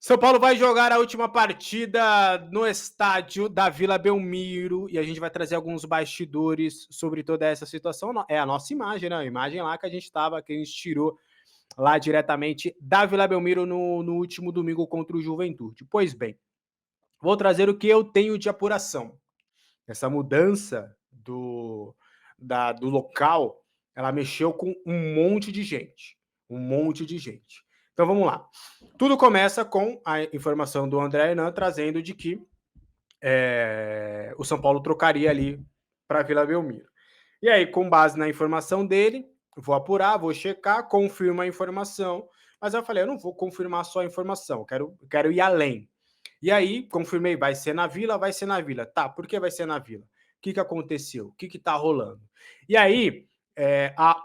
São Paulo vai jogar a última partida no estádio da Vila Belmiro e a gente vai trazer alguns bastidores sobre toda essa situação. É a nossa imagem, né? A imagem lá que a gente estava, que a gente tirou lá diretamente da Vila Belmiro no último domingo contra o Juventude. Pois bem, vou trazer o que eu tenho de apuração. Essa mudança do local, ela mexeu com um monte de gente. Um monte de gente. Então vamos lá. Tudo começa com a informação do André Hernan trazendo de que o São Paulo trocaria ali para a Vila Belmiro. E aí, com base na informação dele, vou apurar, vou checar, confirmo a informação. Mas eu falei, eu não vou confirmar só a informação, quero ir além. E aí, confirmei, vai ser na Vila, vai ser na Vila. Tá, por que vai ser na Vila? O que aconteceu? O que tá rolando? E aí, a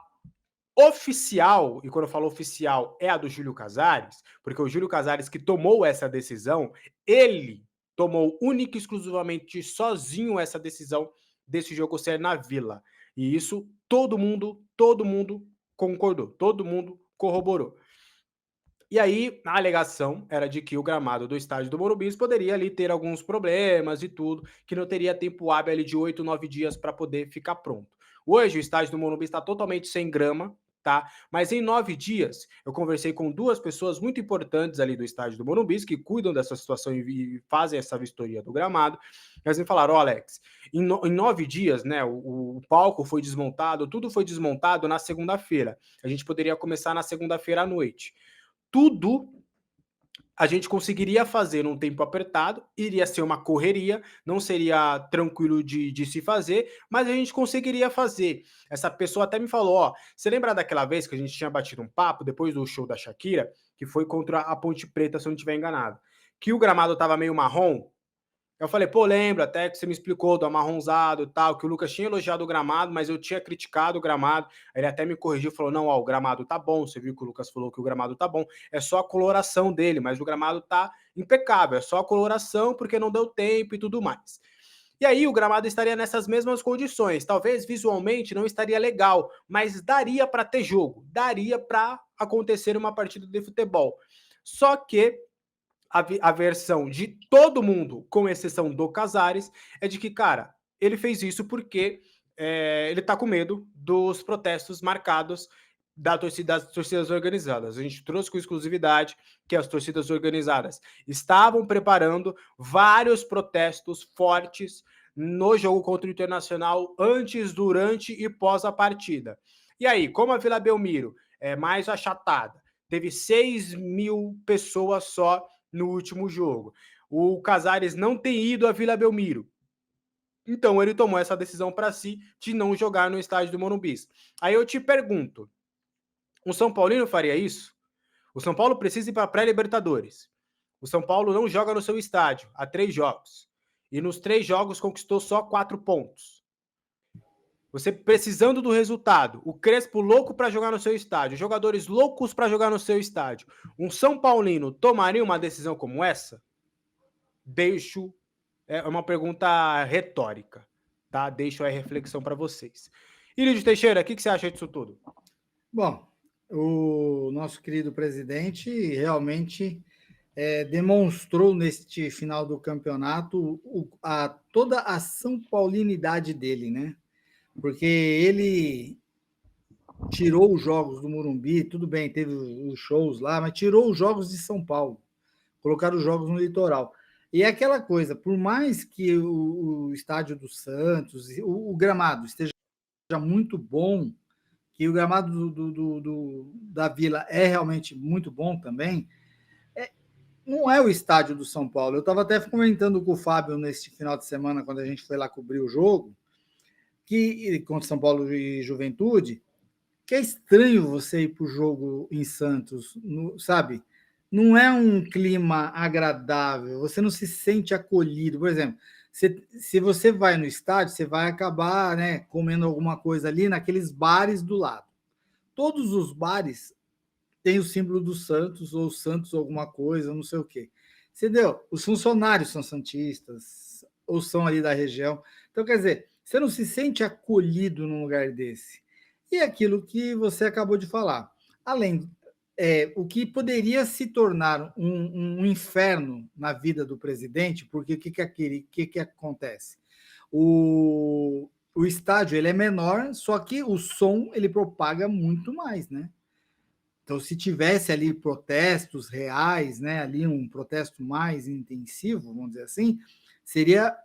oficial, e quando eu falo oficial, é a do Júlio Casares, porque o Júlio Casares que tomou essa decisão, ele tomou única e exclusivamente sozinho essa decisão desse jogo ser na Vila. E isso todo mundo concordou, todo mundo corroborou. E aí, a alegação era de que o gramado do estádio do Morumbi poderia ali ter alguns problemas e tudo, que não teria tempo hábil ali de 8, 9 dias para poder ficar pronto. Hoje, o estádio do Morumbi está totalmente sem grama, tá? Mas em 9 dias, eu conversei com duas pessoas muito importantes ali do estádio do Morumbi, que cuidam dessa situação e fazem essa vistoria do gramado. Eles me falaram, ó, Alex, em 9 dias, né, o palco foi desmontado, tudo foi desmontado na segunda-feira. A gente poderia começar na segunda-feira à noite. Tudo a gente conseguiria fazer num tempo apertado, iria ser uma correria, não seria tranquilo de se fazer, mas a gente conseguiria fazer. Essa pessoa até me falou, ó, você lembra daquela vez que a gente tinha batido um papo depois do show da Shakira, que foi contra a Ponte Preta, se eu não estiver enganado, que o gramado estava meio marrom? Eu falei, pô, lembra até que você me explicou do amarronzado e tal, que o Lucas tinha elogiado o gramado, mas eu tinha criticado o gramado. Ele até me corrigiu, falou, não, ó, o gramado tá bom, você viu que o Lucas falou que o gramado tá bom, é só a coloração dele, mas o gramado tá impecável, é só a coloração porque não deu tempo e tudo mais. E aí o gramado estaria nessas mesmas condições, talvez visualmente não estaria legal, mas daria para ter jogo, daria para acontecer uma partida de futebol. Só que a versão de todo mundo, com exceção do Casares, é de que, cara, ele fez isso porque ele tá com medo dos protestos marcados das torcidas organizadas. A gente trouxe com exclusividade que as torcidas organizadas estavam preparando vários protestos fortes no jogo contra o Internacional antes, durante e pós a partida. E aí, como a Vila Belmiro é mais achatada, teve 6 mil pessoas só no último jogo. O Casares não tem ido à Vila Belmiro. Então ele tomou essa decisão para si de não jogar no estádio do Morumbi. Aí eu te pergunto, o São Paulino faria isso? O São Paulo precisa ir para a pré-Libertadores. O São Paulo não joga no seu estádio há 3 jogos. E nos 3 jogos conquistou só 4 pontos. Você precisando do resultado, o Crespo louco para jogar no seu estádio, jogadores loucos para jogar no seu estádio. Um São Paulino tomaria uma decisão como essa? Deixo É uma pergunta retórica, tá? Deixo a reflexão para vocês. Ilídio Teixeira, o que você acha disso tudo? Bom, o nosso querido presidente realmente demonstrou neste final do campeonato toda a São Paulinidade dele, né? Porque ele tirou os jogos do Morumbi, tudo bem, teve os shows lá, mas tirou os jogos de São Paulo, colocaram os jogos no litoral. E é aquela coisa, por mais que o estádio do Santos, o gramado esteja muito bom, que o gramado da Vila é realmente muito bom também, não é o estádio do São Paulo. Eu estava até comentando com o Fábio neste final de semana, quando a gente foi lá cobrir o jogo, que contra São Paulo e Juventude, que é estranho você ir para o jogo em Santos, sabe? Não é um clima agradável, você não se sente acolhido. Por exemplo, se você vai no estádio, você vai acabar, né, comendo alguma coisa ali naqueles bares do lado. Todos os bares têm o símbolo do Santos, ou Santos alguma coisa, não sei o quê. Entendeu? Os funcionários são santistas, ou são ali da região. Então, quer dizer, você não se sente acolhido num lugar desse. E aquilo que você acabou de falar. Além o que poderia se tornar um inferno na vida do presidente, porque o que acontece? O estádio ele é menor, só que o som ele propaga muito mais, né? Então, se tivesse ali protestos reais, né, ali um protesto mais intensivo, vamos dizer assim, seria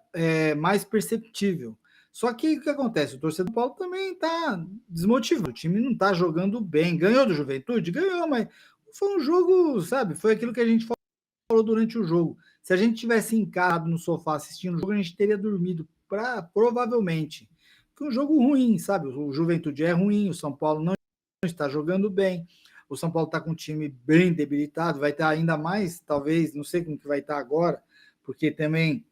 mais perceptível. Só que o que acontece? O torcedor do Paulo também está desmotivado. O time não está jogando bem. Ganhou do Juventude? Ganhou, mas foi um jogo, sabe? Foi aquilo que a gente falou durante o jogo. Se a gente tivesse encarado no sofá assistindo o jogo, a gente teria dormido, provavelmente. Foi um jogo ruim, sabe? O Juventude é ruim, o São Paulo não está jogando bem. O São Paulo está com um time bem debilitado, vai estar ainda mais, talvez, não sei como que vai estar agora, porque também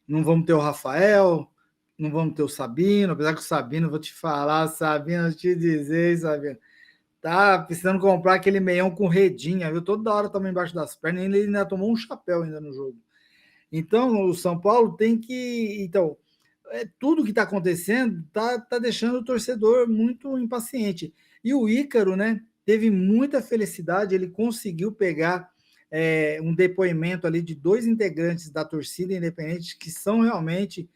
não vamos ter o Rafael, não vamos ter o Sabino, apesar que o Sabino, vou te falar, Sabino, vou te dizer, Sabino, tá precisando comprar aquele meião com redinha, viu? Toda hora toma embaixo das pernas, ele ainda tomou um chapéu ainda no jogo. Então, o São Paulo tem que... Então, tudo que está acontecendo tá deixando o torcedor muito impaciente. E o Ícaro, né, teve muita felicidade, ele conseguiu pegar um depoimento ali de 2 integrantes da torcida independente, que são realmente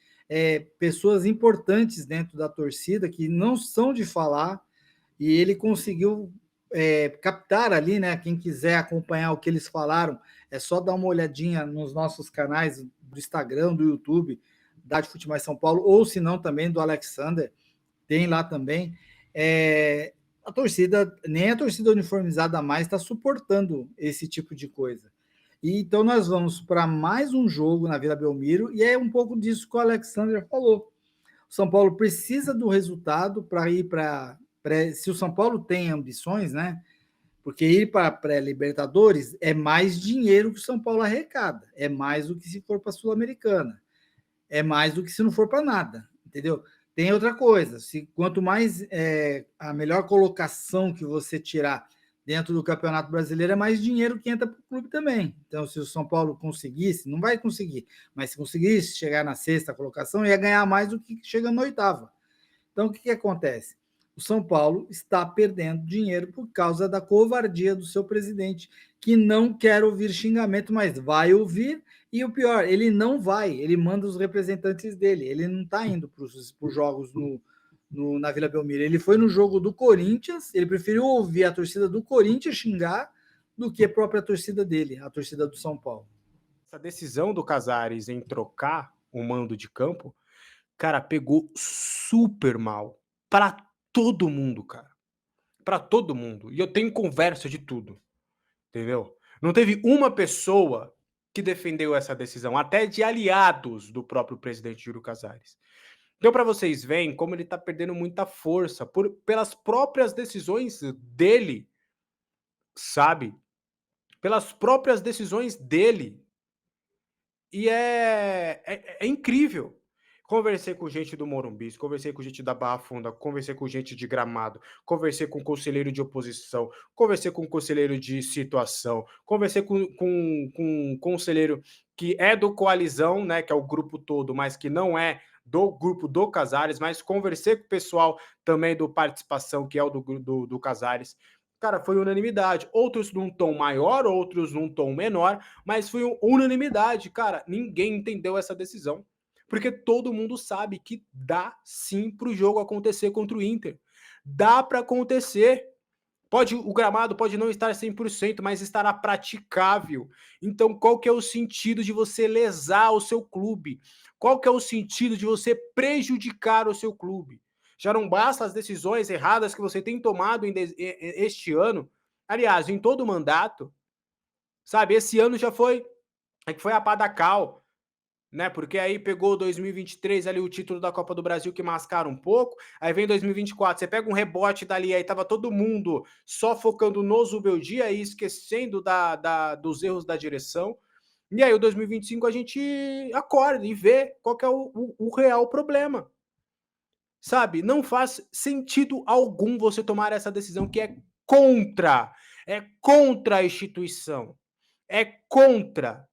pessoas importantes dentro da torcida, que não são de falar, e ele conseguiu captar ali, né? Quem quiser acompanhar o que eles falaram, é só dar uma olhadinha nos nossos canais do Instagram, do YouTube, da Futebol São Paulo, ou se não também do Alexander, tem lá também. A torcida, nem a torcida uniformizada mais está suportando esse tipo de coisa. E então nós vamos para mais um jogo na Vila Belmiro, e é um pouco disso que o Alexander falou. O São Paulo precisa do resultado para ir para. Se o São Paulo tem ambições, né? Porque ir para a pré-Libertadores é mais dinheiro que o São Paulo arrecada, é mais do que se for para a Sul-Americana, é mais do que se não for para nada, entendeu? Tem outra coisa, quanto mais a melhor colocação que você tirar dentro do Campeonato Brasileiro, é mais dinheiro que entra para o clube também. Então, se o São Paulo conseguisse, não vai conseguir, mas se conseguisse chegar na 6ª colocação, ia ganhar mais do que chega na 8ª. Então, o que acontece? O São Paulo está perdendo dinheiro por causa da covardia do seu presidente, que não quer ouvir xingamento, mas vai ouvir. E o pior, ele não vai, ele manda os representantes dele, ele não está indo para os jogos na Vila Belmiro. Ele foi no jogo do Corinthians, ele preferiu ouvir a torcida do Corinthians xingar do que a própria torcida dele, a torcida do São Paulo. Essa decisão do Casares em trocar o mando de campo, cara, pegou super mal para todo mundo, cara. Para todo mundo. E eu tenho conversa de tudo, entendeu? Não teve uma pessoa que defendeu essa decisão, até de aliados do próprio presidente Júlio Casares. Então, para vocês verem como ele está perdendo muita força pelas próprias decisões dele, sabe? Pelas próprias decisões dele. E é incrível. Conversei com gente do Morumbi, conversei com gente da Barra Funda, conversei com gente de Gramado, conversei com conselheiro de oposição, conversei com conselheiro de situação, conversei com conselheiro que é do Coalizão, né, que é o grupo todo, mas que não é do grupo do Casares, mas conversei com o pessoal também do Participação, que é o do Casares. Cara, foi unanimidade. Outros num tom maior, outros num tom menor, mas foi unanimidade. Cara, ninguém entendeu essa decisão. Porque todo mundo sabe que dá sim para o jogo acontecer contra o Inter. Dá para acontecer. O gramado pode não estar 100%, mas estará praticável. Então, qual que é o sentido de você lesar o seu clube? Qual que é o sentido de você prejudicar o seu clube? Já não basta as decisões erradas que você tem tomado este ano, aliás, em todo o mandato, sabe? Esse ano já foi a pá da cal, né? Porque aí pegou 2023 ali o título da Copa do Brasil que mascara um pouco, aí vem 2024, você pega um rebote dali, aí tava todo mundo só focando no Zubeldia e esquecendo dos erros da direção. E aí o 2025 a gente acorda e vê qual que é o real problema. Sabe? Não faz sentido algum você tomar essa decisão que é contra a instituição, é contra.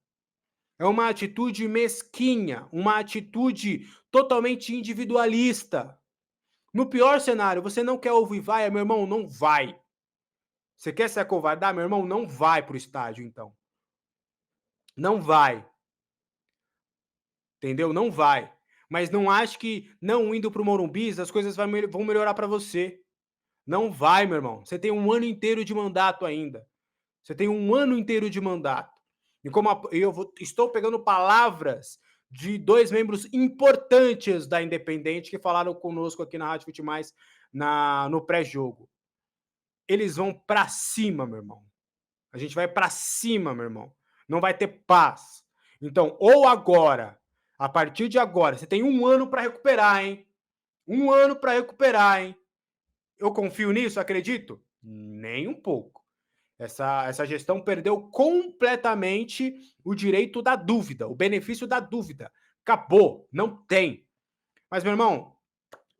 É uma atitude mesquinha, uma atitude totalmente individualista. No pior cenário, você não quer ouvir vai, meu irmão, não vai. Você quer se acovardar, meu irmão? Não vai pro estádio, então. Não vai. Entendeu? Não vai. Mas não acho que não indo pro Morumbi as coisas vão melhorar para você. Não vai, meu irmão. Você tem um ano inteiro de mandato ainda. Você tem um ano inteiro de mandato. E como estou pegando palavras de 2 membros importantes da Independente que falaram conosco aqui na Rádio Futimais no pré-jogo. Eles vão para cima, meu irmão. A gente vai para cima, meu irmão. Não vai ter paz. Então, ou agora, a partir de agora, você tem um ano para recuperar, hein? Um ano para recuperar, hein? Eu confio nisso? Acredito? Nem um pouco. Essa gestão perdeu completamente o direito da dúvida, o benefício da dúvida. Acabou, não tem. Mas, meu irmão,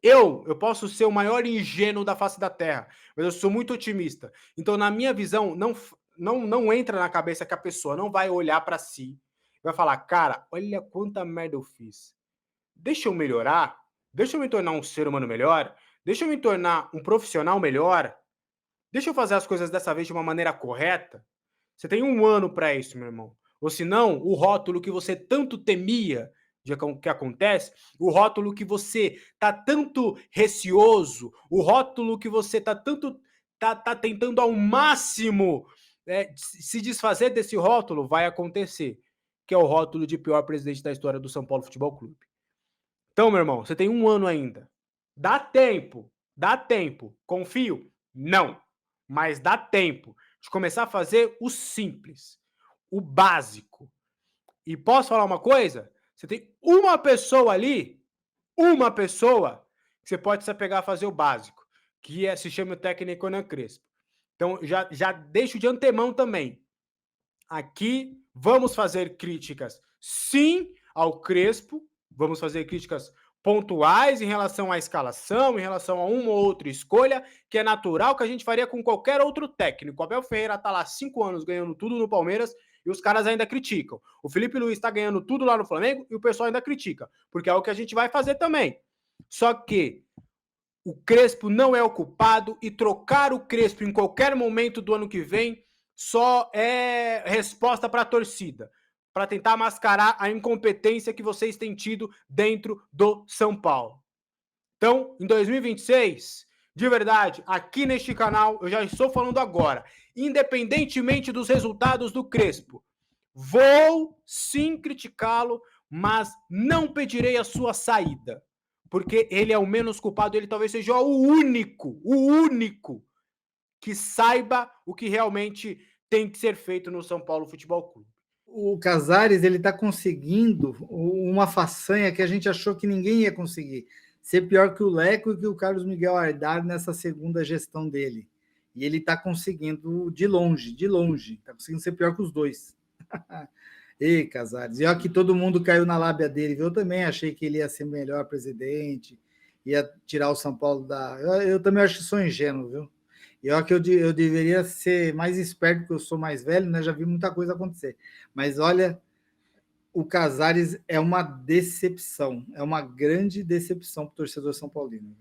eu posso ser o maior ingênuo da face da Terra, mas eu sou muito otimista. Então, na minha visão, não entra na cabeça que a pessoa não vai olhar para si e vai falar, cara, olha quanta merda eu fiz. Deixa eu melhorar, deixa eu me tornar um ser humano melhor, deixa eu me tornar um profissional melhor, deixa eu fazer as coisas dessa vez de uma maneira correta. Você tem um ano para isso, meu irmão. Ou senão, o rótulo que você tanto temia de que acontece, o rótulo que você tá tanto receoso, o rótulo que você tá tentando ao máximo se desfazer desse rótulo, vai acontecer, que é o rótulo de pior presidente da história do São Paulo Futebol Clube. Então, meu irmão, você tem um ano ainda. Dá tempo. Dá tempo. Confio? Não. Mas dá tempo de começar a fazer o simples, o básico. E posso falar uma coisa? Você tem uma pessoa ali, uma pessoa, que você pode se apegar a fazer o básico, que se chama o técnico Hernan Crespo. Então, já deixo de antemão também. Aqui vamos fazer críticas, sim, ao Crespo, vamos fazer críticas pontuais em relação à escalação, em relação a uma ou outra escolha, que é natural que a gente faria com qualquer outro técnico. O Abel Ferreira está lá há 5 anos ganhando tudo no Palmeiras e os caras ainda criticam. O Felipe Luiz está ganhando tudo lá no Flamengo e o pessoal ainda critica, porque é o que a gente vai fazer também. Só que o Crespo não é o culpado e trocar o Crespo em qualquer momento do ano que vem só é resposta para a torcida, para tentar mascarar a incompetência que vocês têm tido dentro do São Paulo. Então, em 2026, de verdade, aqui neste canal, eu já estou falando agora, independentemente dos resultados do Crespo, vou sim criticá-lo, mas não pedirei a sua saída, porque ele é o menos culpado, ele talvez seja o único que saiba o que realmente tem que ser feito no São Paulo Futebol Clube. O Casares, ele está conseguindo uma façanha que a gente achou que ninguém ia conseguir. Ser pior que o Leco e que o Carlos Miguel Ardar nessa segunda gestão dele. E ele está conseguindo de longe. Está conseguindo ser pior que os dois. Ei, Casares. E olha que todo mundo caiu na lábia dele. Eu também achei que ele ia ser melhor presidente, ia tirar o São Paulo da... Eu também acho que sou ingênuo, viu? E olha que eu deveria ser mais esperto, porque eu sou mais velho, né? Já vi muita coisa acontecer. Mas olha, o Casares é uma decepção. É uma grande decepção para o torcedor são paulino.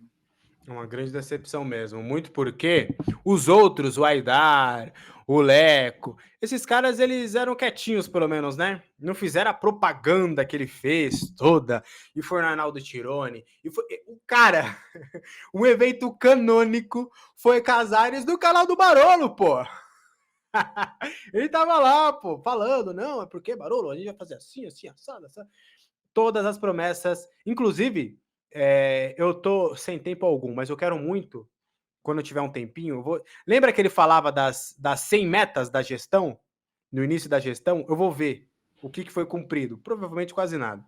É uma grande decepção mesmo. Muito porque os outros, o Aidar, o Leco, esses caras, eles eram quietinhos, pelo menos, né? Não fizeram a propaganda que ele fez toda. E foi no Arnaldo Tironi. E foi... O cara, um evento canônico foi Casares do canal do Barolo, pô. Ele tava lá, pô, falando, não, é porque, Barolo, a gente vai fazer assim, assim, assado, assado. Todas as promessas, inclusive, eu tô sem tempo algum, mas eu quero muito, quando eu tiver um tempinho, lembra que ele falava das 100 metas da gestão, no início da gestão? Eu vou ver o que foi cumprido, provavelmente quase nada.